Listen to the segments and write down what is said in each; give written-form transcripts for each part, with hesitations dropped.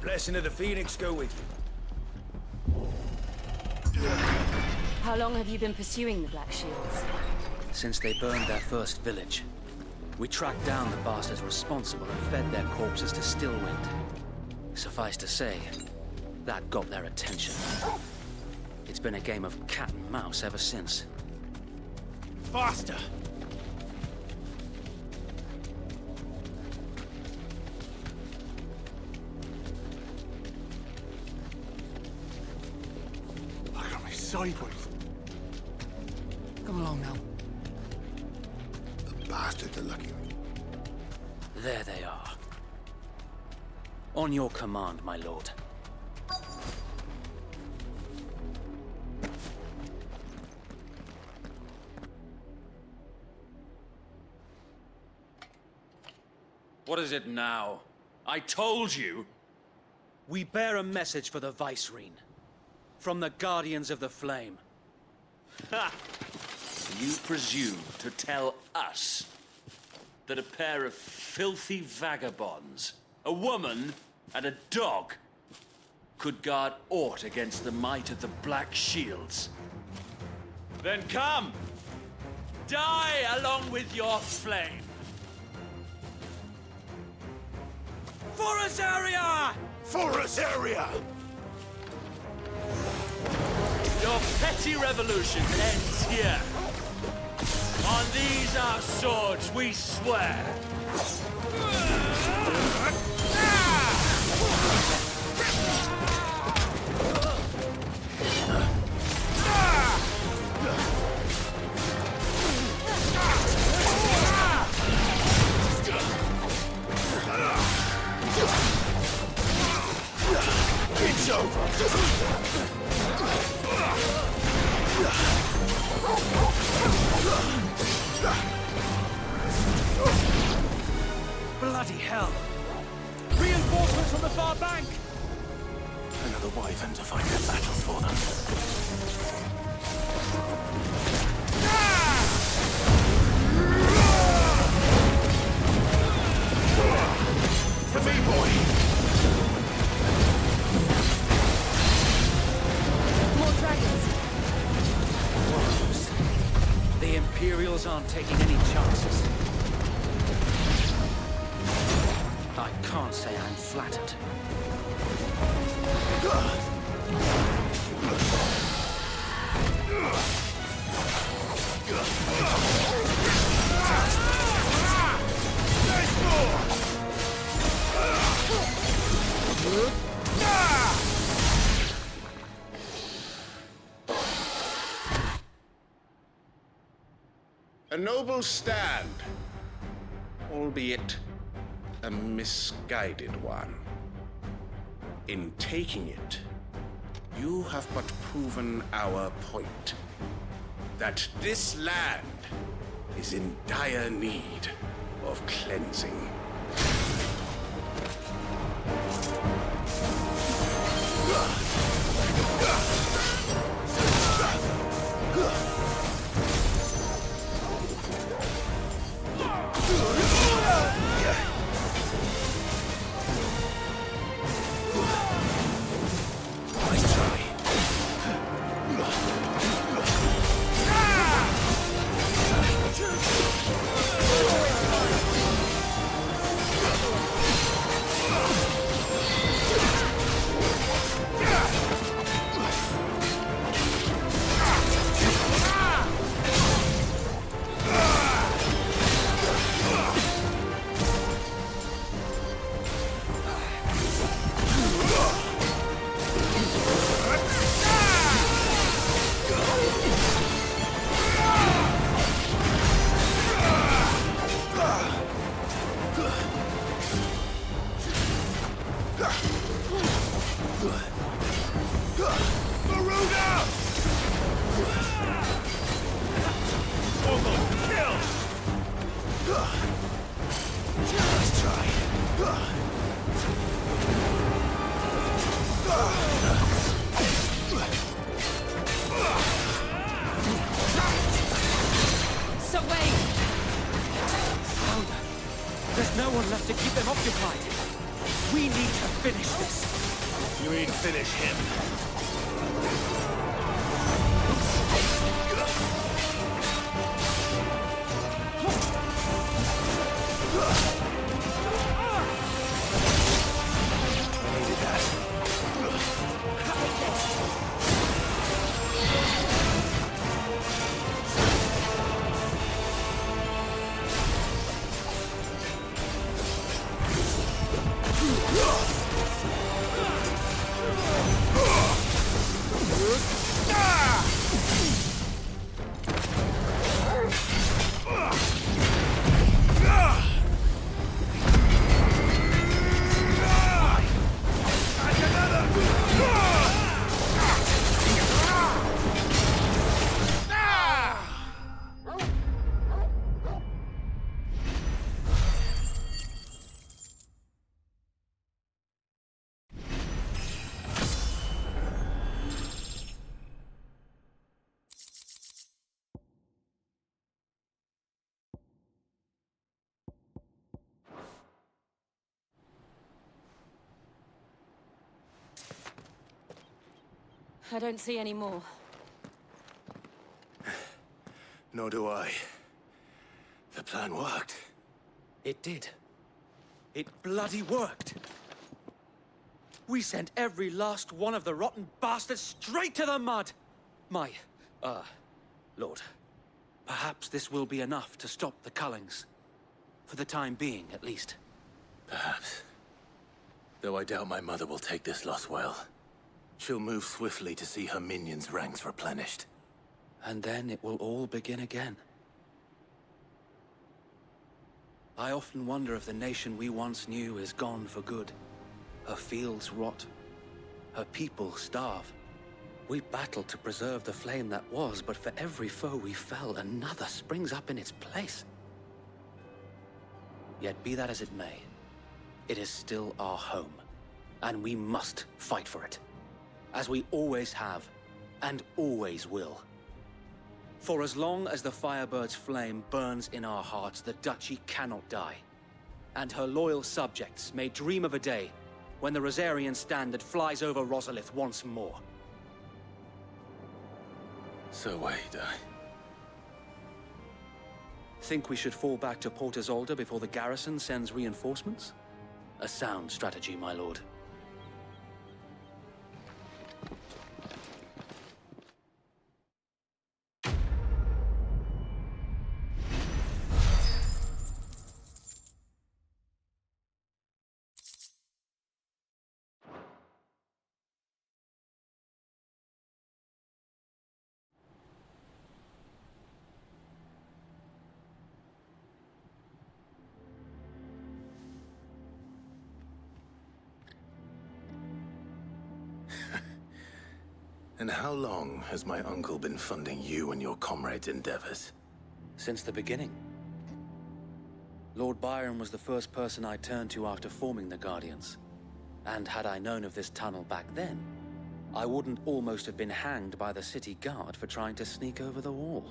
Blessing of the Phoenix go with you. How long have you been pursuing the Black Shields? Since they burned their first village. We tracked down the bastards responsible and fed their corpses to Stillwind. Suffice to say, that got their attention. It's been a game of cat and mouse ever since. Faster! Look at me sideways. Come along now. The bastards are lucky. There they are. On your command, my lord. What is it now? I told you! We bear a message for the Vicereine. From the Guardians of the Flame. Ha! You presume to tell us that a pair of filthy vagabonds, a woman and a dog, could guard aught against the might of the Black Shields? Then come! Die along with your flame! For Rosaria! For Rosaria! Your petty revolution ends here. On these our swords we swear. It's over! Bloody hell! Reinforcements from the far bank! Another wyvern to fight their battles for them. To me, boy! More dragons. The Imperials aren't taking any chances. I can't say I'm flattered. A noble stand, albeit a misguided one. In taking it, you have but proven our point, that this land is in dire need of cleansing. There's no one left to keep them occupied. We need to finish this. You mean finish him? Needed that. I don't see any more. Nor do I. The plan worked. It did. It bloody worked. We sent every last one of the rotten bastards straight to the mud! Lord. Perhaps this will be enough to stop the Cullings. For the time being, at least. Perhaps. Though I doubt my mother will take this loss well. She'll move swiftly to see her minions' ranks replenished. And then it will all begin again. I often wonder if the nation we once knew is gone for good. Her fields rot. Her people starve. We battled to preserve the flame that was, but for every foe we fell, another springs up in its place. Yet be that as it may, it is still our home, and we must fight for it. As we always have, and always will. For as long as the Firebird's flame burns in our hearts, the Duchy cannot die. And her loyal subjects may dream of a day when the Rosarian standard flies over Rosalith once more. So wait, Think we should fall back to Port Isolde before the garrison sends reinforcements? A sound strategy, my lord. And how long has my uncle been funding you and your comrades' endeavors? Since the beginning. Lord Byron was the first person I turned to after forming the Guardians. And had I known of this tunnel back then, I wouldn't almost have been hanged by the city guard for trying to sneak over the wall.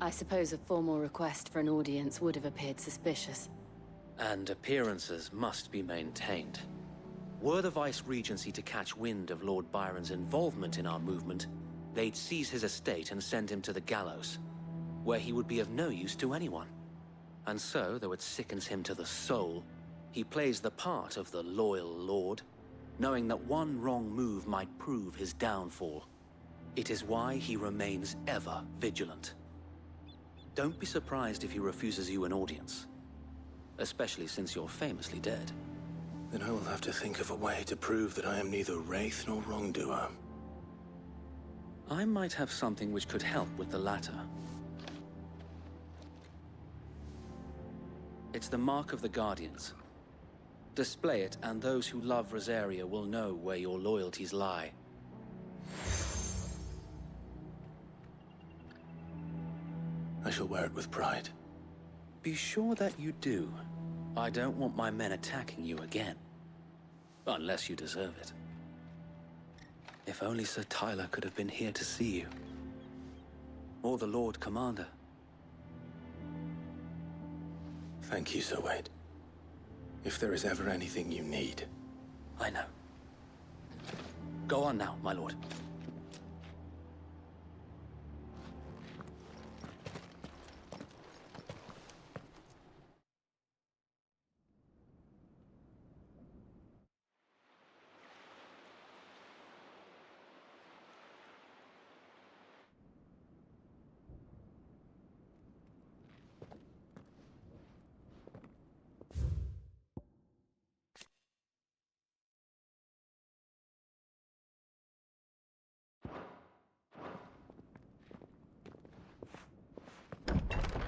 I suppose a formal request for an audience would have appeared suspicious. And appearances must be maintained. Were the Vice-Regency to catch wind of Lord Byron's involvement in our movement, they'd seize his estate and send him to the gallows, where he would be of no use to anyone. And so, though it sickens him to the soul, he plays the part of the loyal lord, knowing that one wrong move might prove his downfall. It is why he remains ever vigilant. Don't be surprised if he refuses you an audience, especially since you're famously dead. Then I will have to think of a way to prove that I am neither wraith nor wrongdoer. I might have something which could help with the latter. It's the mark of the Guardians. Display it, and those who love Rosaria will know where your loyalties lie. I shall wear it with pride. Be sure that you do. I don't want my men attacking you again. Unless you deserve it. If only Sir Tyler could have been here to see you. Or the Lord Commander. Thank you, Sir Wade. If there is ever anything you need, I know. Go on now, my lord.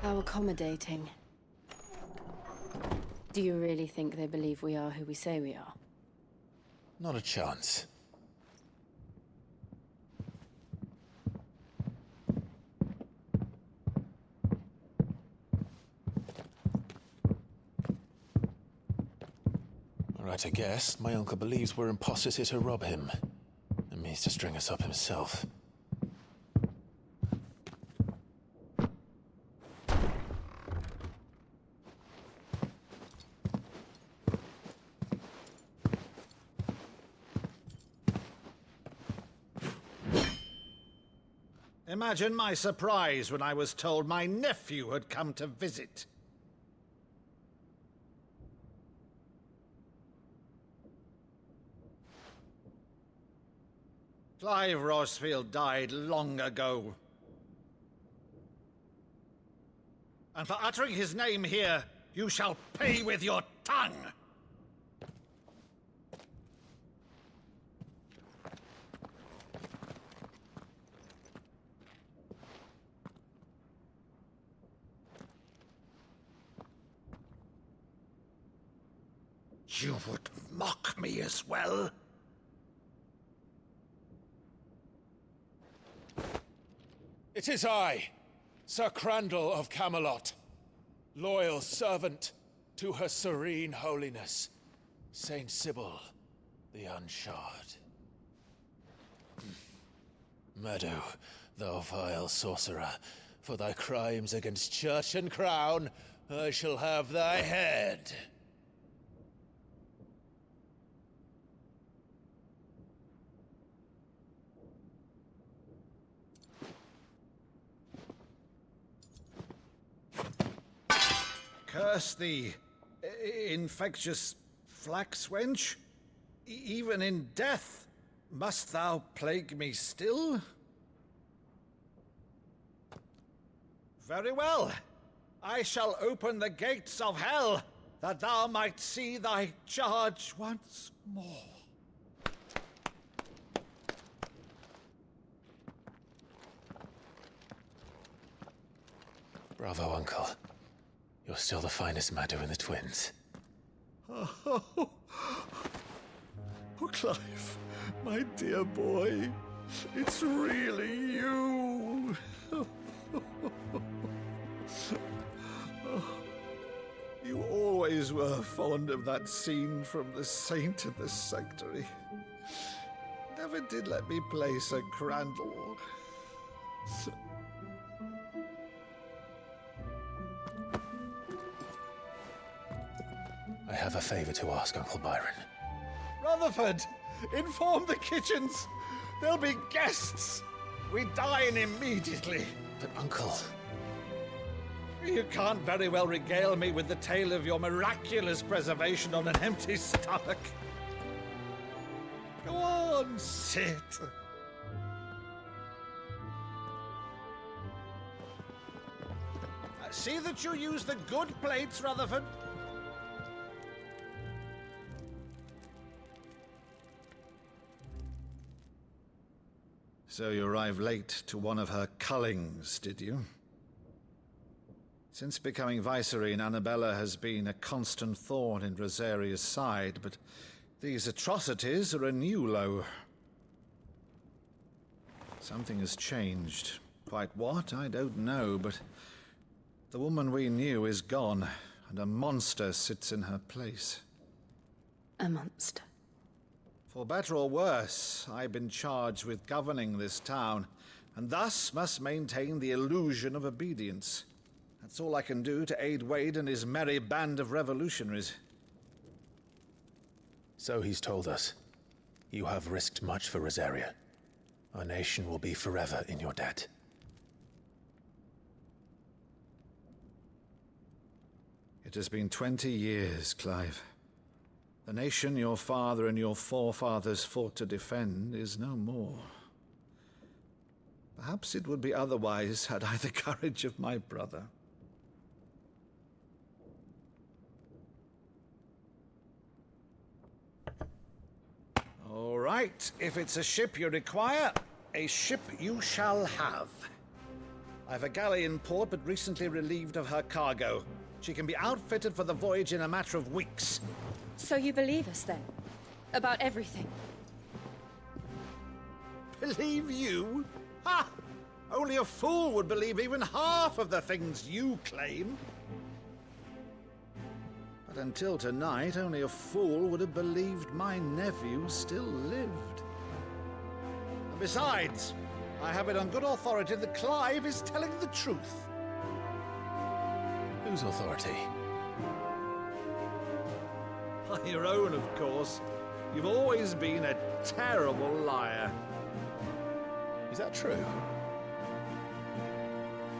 How accommodating. Do you really think they believe we are who we say we are? Not a chance. Right, I guess. My uncle believes we're imposters here to rob him. And means to string us up himself. Imagine my surprise when I was told my nephew had come to visit. Clive Rosfield died long ago. And for uttering his name here, you shall pay with your tongue! You would mock me as well? It is I, Sir Crandall of Camelot, loyal servant to Her Serene Holiness, Saint Sybil the Unshod. Meadow, thou vile sorcerer, for thy crimes against church and crown, I shall have thy head. Curse thee, infectious flax wench. Even in death, must thou plague me still? Very well. I shall open the gates of hell, that thou might see thy charge once more. Bravo, Uncle. You're still the finest Maddu in the twins. Oh, Clive, my dear boy, it's really you. You always were fond of that scene from The Saint in the Sanctuary. Never did let me play Sir Crandall. I have a favor to ask, Uncle Byron. Rutherford, inform the kitchens. There'll be guests. We dine immediately. But, Uncle... You can't very well regale me with the tale of your miraculous preservation on an empty stomach. Go on, sit. See that you use the good plates, Rutherford. So you arrived late to one of her cullings, did you? Since becoming Vicereine, Annabella has been a constant thorn in Rosaria's side, but these atrocities are a new low. Something has changed. Quite what, I don't know, but the woman we knew is gone, and a monster sits in her place. A monster. For better or worse, I've been charged with governing this town, and thus must maintain the illusion of obedience. That's all I can do to aid Wade and his merry band of revolutionaries. So he's told us. You have risked much for Rosaria. Our nation will be forever in your debt. It has been 20 years, Clive. The nation your father and your forefathers fought to defend is no more. Perhaps it would be otherwise had I the courage of my brother. All right, if it's a ship you require, a ship you shall have. I've a galley in port, but recently relieved of her cargo. She can be outfitted for the voyage in a matter of weeks. So you believe us, then? About everything? Believe you? Ha! Only a fool would believe even half of the things you claim. But until tonight, only a fool would have believed my nephew still lived. And besides, I have it on good authority that Clive is telling the truth. Whose authority? By your own, of course. You've always been a terrible liar. Is that true?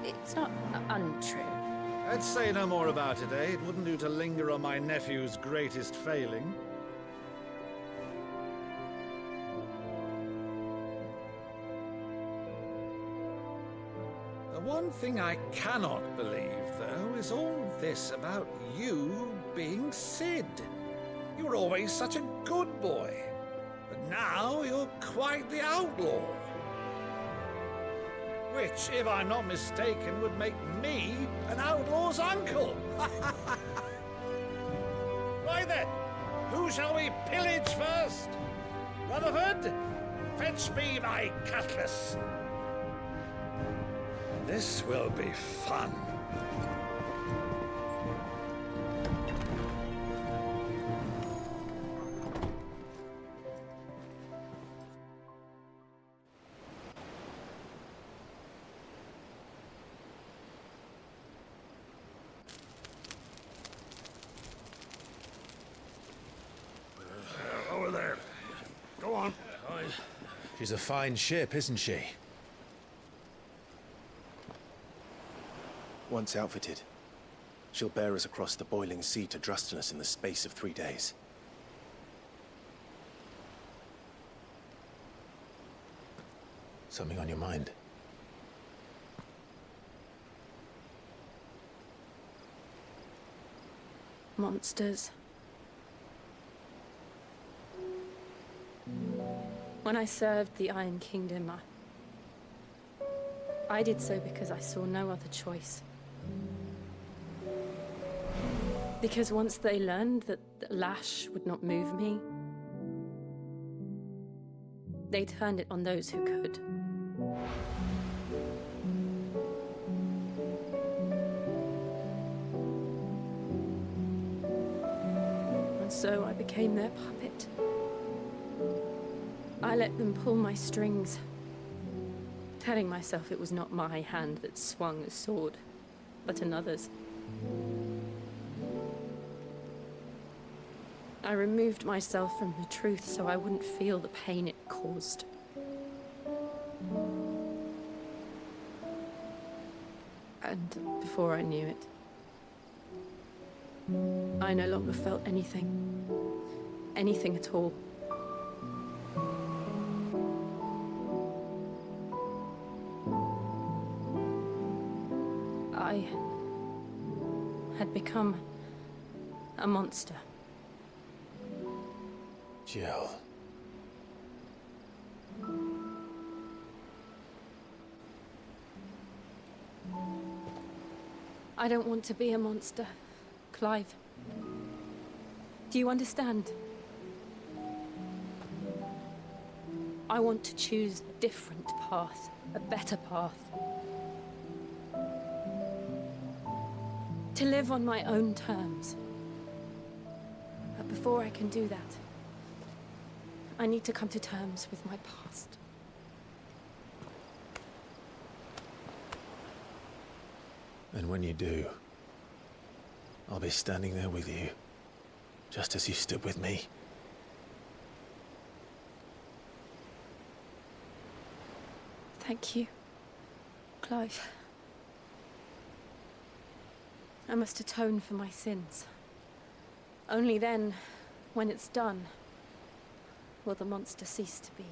It's not untrue. Let's say no more about it, eh? It wouldn't do to linger on my nephew's greatest failing. The one thing I cannot believe, though, is all this about you being Cid. You were always such a good boy, but now you're quite the outlaw. Which, if I'm not mistaken, would make me an outlaw's uncle. Right then, who shall we pillage first? Rutherford, fetch me my cutlass. This will be fun. Over there. Go on. She's a fine ship, isn't she? Once outfitted, she'll bear us across the boiling sea to Drustinus in the space of 3 days. Something on your mind? Monsters. When I served the Iron Kingdom, I did so because I saw no other choice. Because once they learned that the lash would not move me, they turned it on those who could. And so I became their puppet. I let them pull my strings, telling myself it was not my hand that swung a sword, but another's. I removed myself from the truth so I wouldn't feel the pain it caused. And before I knew it, I no longer felt anything. Anything at all. I had become a monster. Jill. I don't want to be a monster, Clive. Do you understand? I want to choose a different path, a better path. To live on my own terms. But before I can do that, I need to come to terms with my past. And when you do, I'll be standing there with you, just as you stood with me. Thank you, Clive. I must atone for my sins. Only then, when it's done, will the monster cease to be.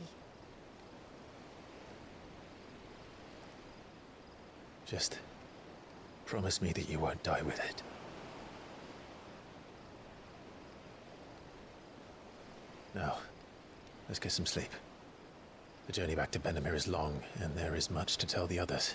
Just promise me that you won't die with it. Now, let's get some sleep. The journey back to Benamir is long, and there is much to tell the others.